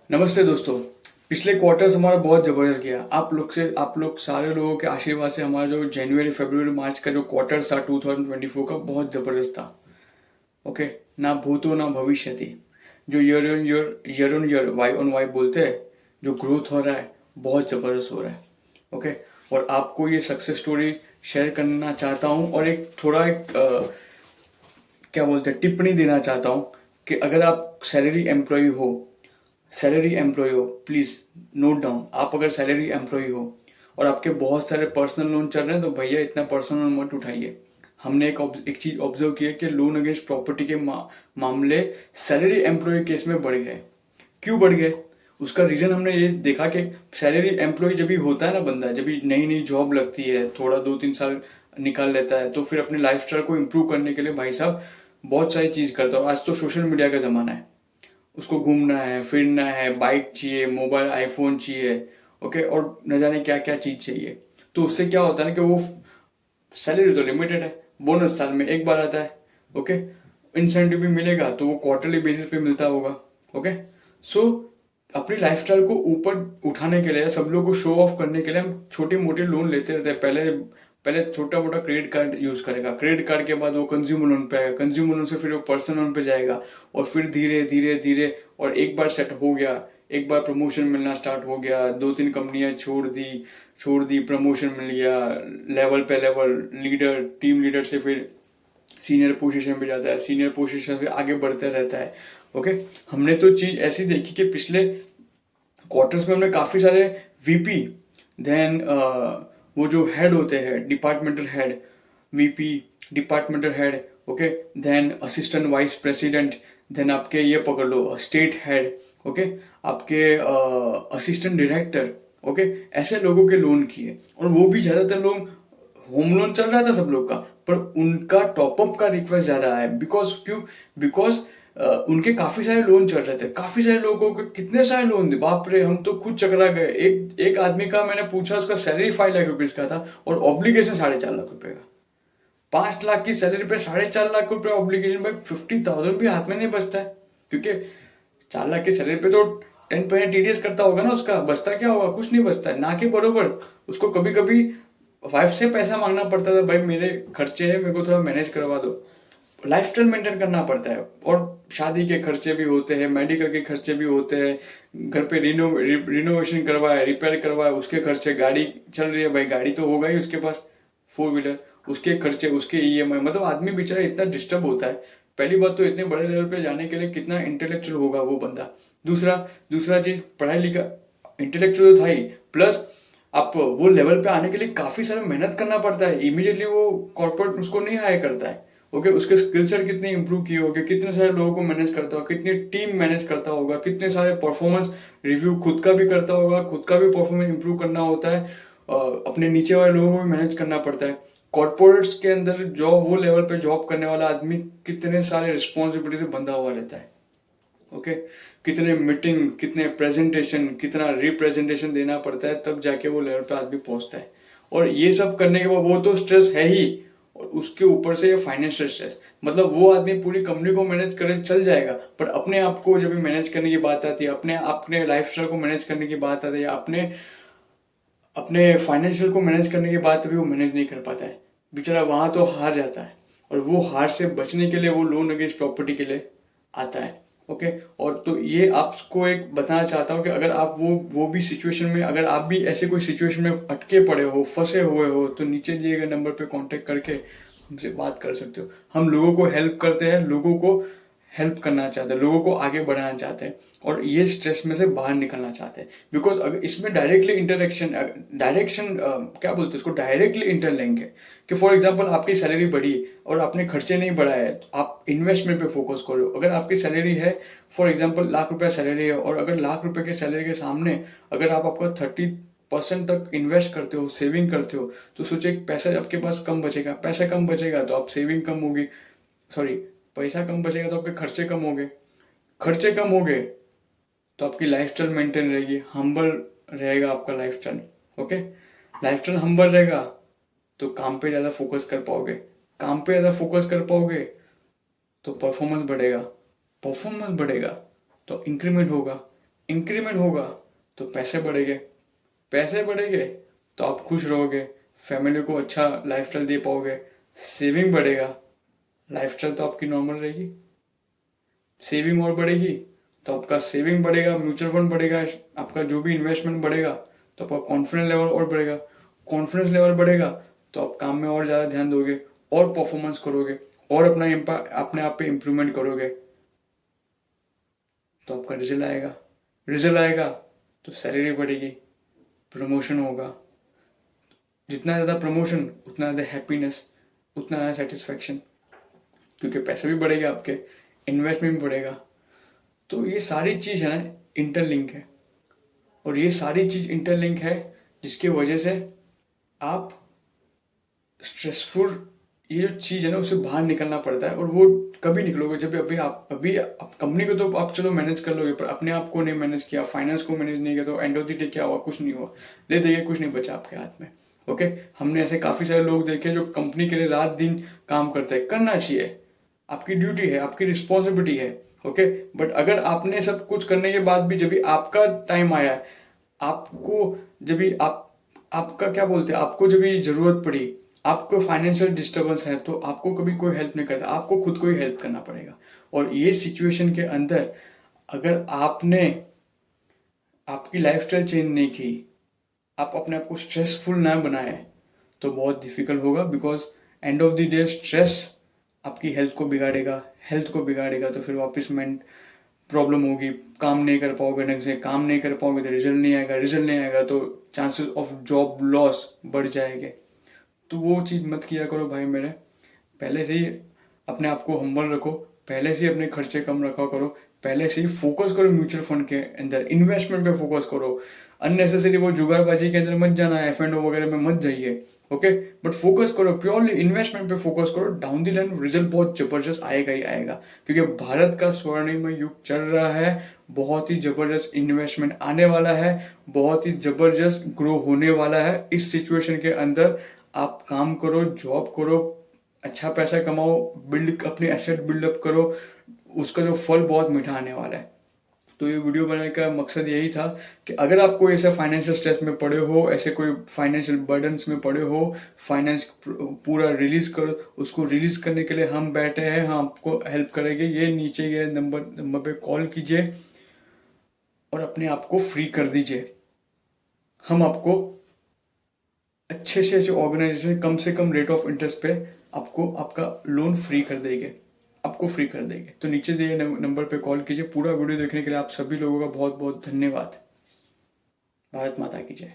नमस्ते दोस्तों। पिछले क्वार्टर्स हमारा बहुत ज़बरदस्त गया। आप लोग सारे लोगों के आशीर्वाद से हमारा जो जनवरी फरवरी मार्च का जो क्वार्टर था 2024 का बहुत ज़बरदस्त था। ओके। ना भूतो ना भविष्य थी। जो year on year Y on Y बोलते हैं, जो ग्रोथ हो रहा है बहुत ज़बरदस्त हो रहा है। ओके। और आपको ये सक्सेस स्टोरी शेयर करना चाहता हूँ और एक थोड़ा क्या बोलते हैं टिप्पणी देना चाहता हूँ कि अगर आप सैलरी एम्प्लॉय हो, प्लीज़ नोट डाउन। आप अगर सैलरी एम्प्लॉय हो और आपके बहुत सारे पर्सनल लोन चल रहे हैं तो भैया इतना पर्सनल लोन मत उठाइए। हमने एक चीज़ ऑब्जर्व की है कि लोन अगेंस्ट प्रॉपर्टी के मामले सैलरी एम्प्लॉय केस में बढ़ गए। क्यों बढ़ गए? उसका रीज़न हमने ये देखा कि सैलरी एम्प्लॉय जब भी होता है ना बंदा, जब भी नई नई जॉब लगती है, थोड़ा 2-3 साल निकाल लेता है, तो फिर अपने लाइफ स्टाइल को इम्प्रूव करने के लिए भाई साहब बहुत सारी चीज़ करता है। और आज तो सोशल मीडिया का ज़माना है, उसको घूमना है, फिरना है, बाइक चाहिए, मोबाइल आईफोन चाहिए। ओके। और न जाने क्या क्या चीज़ चाहिए। तो उससे क्या होता है ना कि वो सैलरी तो लिमिटेड है, बोनस साल में एक बार आता है। ओके। इंसेंटिव भी मिलेगा तो वो क्वार्टरली बेसिस पे मिलता होगा। ओके। सो अपनी लाइफस्टाइल को ऊपर उठाने के लिए, सब लोग को शो ऑफ करने के लिए हम छोटे मोटे लोन लेते रहते हैं। पहले पहले छोटा मोटा क्रेडिट कार्ड यूज करेगा, क्रेडिट कार्ड के बाद वो कंज्यूमर लोन पे आएगा, कंज्यूमर लोन से फिर वो पर्सनल लोन पे जाएगा, और फिर धीरे धीरे धीरे और एक बार सेट हो गया, एक बार प्रमोशन मिलना स्टार्ट हो गया, 2-3 कंपनियां छोड़ दी, प्रमोशन मिल गया, लेवल पे लेवल, लीडर टीम लीडर से फिर सीनियर पोजीशन पे जाता है, सीनियर पोजीशन पे आगे बढ़ते रहता है। ओके। हमने तो चीज़ ऐसी देखी कि पिछले क्वार्टर्स में हमने काफ़ी सारे वीपी, देन वो जो हेड होते हैं departmental head, VP, departmental head, okay, then assistant vice president, then आपके ये पकड़ लो स्टेट हेड, ओके, आपके असिस्टेंट डायरेक्टर, ओके, ऐसे लोगों के लोन किए। और वो भी ज़्यादातर लोग, होम लोन चल रहा था सब लोग का, पर उनका टॉपअप का रिक्वेस्ट ज़्यादा है। बिकॉज क्यों? बिकॉज उनके काफ़ी सारे लोन चल रहे थे, काफ़ी सारे लोगों को कितने सारे लोन थे, बाप रे, हम तो खुद चकरा गए। एक एक आदमी का मैंने पूछा, उसका सैलरी 5 लाख रुपीज़ का था और ऑब्लिगेशन 4.5 लाख रुपए का। 5 लाख की सैलरी पे 4.5 लाख रुपए ऑब्लिगेशन, भाई 50,000 भी हाथ में नहीं बचता है। क्योंकि 4 लाख की सैलरी पे तो 10% टीडीएस करता होगा ना, उसका बचता क्या होगा? कुछ नहीं बचता है ना के बरोबर। उसको कभी कभी वाइफ से पैसा मांगना पड़ता था, भाई मेरे खर्चे है, मेरे को थोड़ा मैनेज करवा दो। लाइफस्टाइल मेंटेन करना पड़ता है, और शादी के खर्चे भी होते हैं, मेडिकल के खर्चे भी होते हैं, घर पे रिनोवेशन करवाए, रिपेयर करवाए, उसके खर्चे, गाड़ी चल रही है भाई, गाड़ी तो होगा ही उसके पास, 4 व्हीलर, उसके खर्चे, उसके ईएमआई। मतलब आदमी बेचारा इतना डिस्टर्ब होता है। पहली बात तो इतने बड़े लेवल पे जाने के लिए कितना इंटेलेक्चुअल होगा वो बंदा। दूसरा दूसरा चीज, पढ़ाई लिखा इंटेलेक्चुअल तो था ही, प्लस आप वो लेवल पे आने के लिए काफी सारा मेहनत करना पड़ता है। इमीडिएटली वो कॉर्पोरेट उसको नहीं हायर करता है। ओके। उसके स्किल सेट कितने इंप्रूव किए होंगे, कितने सारे लोगों को मैनेज करता होगा, कितनी टीम मैनेज करता होगा, कितने सारे परफॉर्मेंस रिव्यू खुद का भी करता होगा, खुद का भी परफॉर्मेंस इंप्रूव करना होता है, अपने नीचे वाले लोगों को भी मैनेज करना पड़ता है। कॉर्पोरेट्स के अंदर जॉब, वो लेवल पे जॉब करने वाला आदमी कितने सारे रिस्पॉन्सिबिलिटी से बंधा हुआ रहता है। ओके। कितने मीटिंग, कितने प्रेजेंटेशन, कितना रिप्रेजेंटेशन देना पड़ता है, तब जाके वो लेवल पे आदमी पहुंचता है। और ये सब करने के बाद वो तो स्ट्रेस है ही, और उसके ऊपर से ये फाइनेंशियल स्ट्रेस। मतलब वो आदमी पूरी कंपनी को मैनेज करे चल जाएगा, पर अपने आप को जब भी मैनेज करने की बात आती है, अपने लाइफस्टाइल को मैनेज करने की बात आती है, अपने अपने फाइनेंशियल को मैनेज करने की बात भी वो मैनेज नहीं कर पाता है। बेचारा वहां तो हार जाता है, और वो हार से बचने के लिए वो लोन अगेंस्ट प्रॉपर्टी के लिए आता है। ओके। और तो ये आपको एक बताना चाहता हूँ कि अगर आप वो भी सिचुएशन में, अगर आप भी ऐसे कोई सिचुएशन में अटके पड़े हो, फंसे हुए हो, तो नीचे दिए गए नंबर पे कांटेक्ट करके हमसे बात कर सकते हो। हम लोगों को हेल्प करते हैं, लोगों को हेल्प करना चाहते हैं, लोगों को आगे बढ़ाना चाहते हैं, और ये स्ट्रेस में से बाहर निकलना चाहते हैं। बिकॉज अगर इसमें डायरेक्टली डायरेक्शन क्या बोलते हैं उसको, डायरेक्टली इंटरलिंक है। कि फॉर एग्जांपल आपकी सैलरी बढ़ी और आपने खर्चे नहीं बढ़ाए, तो आप इन्वेस्टमेंट पे फोकस करो। अगर आपकी सैलरी है, फॉर एग्जांपल लाख रुपया सैलरी है, और अगर लाख रुपए के सैलरी के सामने अगर आप आपका 30% तक इन्वेस्ट करते हो, सेविंग करते हो, तो सोचिए पैसा आपके पास कम बचेगा। पैसा कम बचेगा तो आप सेविंग कम होगी, सॉरी, पैसा कम बचेगा तो आपके खर्चे कम हो गए, खर्चे कम हो गए तो आपकी लाइफस्टाइल मेंटेन रहेगी, हम्बल रहेगा आपका लाइफस्टाइल। ओके। लाइफस्टाइल हम्बल रहेगा तो काम पे ज़्यादा फोकस कर पाओगे, काम पे ज़्यादा फोकस कर पाओगे तो परफॉर्मेंस बढ़ेगा, परफॉर्मेंस बढ़ेगा तो इंक्रीमेंट होगा, इंक्रीमेंट होगा तो पैसे बढ़ेंगे, पैसे बढ़ेंगे तो आप खुश रहोगे, फैमिली को अच्छा लाइफस्टाइल दे पाओगे, सेविंग बढ़ेगा, लाइफस्टाइल तो आपकी नॉर्मल रहेगी, सेविंग और बढ़ेगी तो आपका सेविंग बढ़ेगा, म्यूचुअल फंड बढ़ेगा, आपका जो भी इन्वेस्टमेंट बढ़ेगा तो आपका कॉन्फिडेंस लेवल और बढ़ेगा, कॉन्फिडेंस लेवल बढ़ेगा तो आप काम में और ज़्यादा ध्यान दोगे और परफॉर्मेंस करोगे और अपने आप पे इम्प्रूवमेंट करोगे, तो आपका रिजल्ट आएगा, रिजल्ट आएगा तो सैलरी बढ़ेगी, प्रमोशन होगा, जितना ज़्यादा प्रमोशन उतना ज़्यादा हैप्पीनेस, उतना ज़्यादा सेटिस्फैक्शन, क्योंकि पैसे भी बढ़ेगा आपके, इन्वेस्टमेंट भी बढ़ेगा। तो ये सारी चीज़ है ना इंटरलिंक है, और ये सारी चीज़ इंटरलिंक है जिसकी वजह से आप स्ट्रेसफुल ये जो चीज़ है ना उससे बाहर निकलना पड़ता है। और वो कभी निकलोगे जब अभी आप कंपनी को तो आप चलो मैनेज कर लोगे, पर अपने आप को नहीं मैनेज किया, फाइनेंस को मैनेज नहीं किया, तो एंड ऑफ द डे क्या हुआ? कुछ नहीं हुआ, दे देखिए कुछ नहीं बचा आपके हाथ में। ओके, हमने ऐसे काफ़ी सारे लोग देखे जो कंपनी के लिए रात दिन काम करते हैं, करना चाहिए, आपकी ड्यूटी है, आपकी रिस्पॉन्सिबिलिटी है। ओके, बट अगर आपने सब कुछ करने के बाद भी जब भी आपका टाइम आया है, आपको जब भी आपका क्या बोलते हैं, आपको जब भी जरूरत पड़ी, आपको फाइनेंशियल डिस्टर्बेंस है, तो आपको कभी कोई हेल्प नहीं करता, आपको खुद को ही हेल्प करना पड़ेगा। और ये सिचुएशन के अंदर अगर आपने आपकी लाइफस्टाइल चेंज नहीं की, आप अपने आप को स्ट्रेसफुल ना बनाए, तो बहुत डिफिकल्ट होगा। Because end of the day stress आपकी हेल्थ को बिगाड़ेगा, हेल्थ को बिगाड़ेगा तो फिर वापस मेंट प्रॉब्लम होगी, काम नहीं कर पाओगे ढंग से, काम नहीं कर पाओगे तो रिजल्ट नहीं आएगा, रिजल्ट नहीं आएगा तो चांसेस ऑफ जॉब लॉस बढ़ जाएंगे। तो वो चीज़ मत किया करो भाई मेरे, पहले से ही अपने आप को हम्बल रखो, पहले से ही अपने खर्चे कम रखा करो, पहले से ही फोकस करो म्यूचुअल फंड के अंदर, इन्वेस्टमेंट पे फोकस करो, अननेसेसरी वो जुगाड़बाजी के अंदर मत जाना, F&O वगैरह में मत जाइए। ओके, बट फोकस करो, प्योरली इन्वेस्टमेंट पे फोकस करो, डाउन द लाइन रिजल्ट बहुत जबरदस्त आएगा ही आएगा, क्योंकि भारत का स्वर्णिम युग चल रहा है, बहुत ही जबरदस्त इन्वेस्टमेंट आने वाला है, बहुत ही जबरदस्त ग्रो होने वाला है। इस सिचुएशन के अंदर आप काम करो, जॉब करो, अच्छा पैसा कमाओ, बिल्ड अपने एसेट बिल्डअप करो, उसका जो फल बहुत मीठा आने वाला है। तो ये वीडियो बनाने का मकसद यही था कि अगर आप कोई ऐसे फाइनेंशियल स्ट्रेस में पड़े हो, ऐसे कोई फाइनेंशियल बर्डन्स में पड़े हो, फाइनेंस पूरा रिलीज करो, उसको रिलीज करने के लिए हम बैठे हैं, हम आपको हेल्प करेंगे। ये नीचे ये नंबर पे कॉल कीजिए और अपने आप को फ्री कर दीजिए। हम आपको अच्छे से अच्छे ऑर्गेनाइजेशन कम से कम रेट ऑफ इंटरेस्ट पे आपको आपका लोन फ्री कर देंगे, आपको फ्री कर देंगे। तो नीचे दिए नंबर पे कॉल कीजिए। पूरा वीडियो देखने के लिए आप सभी लोगों का बहुत बहुत धन्यवाद। भारत माता की जय।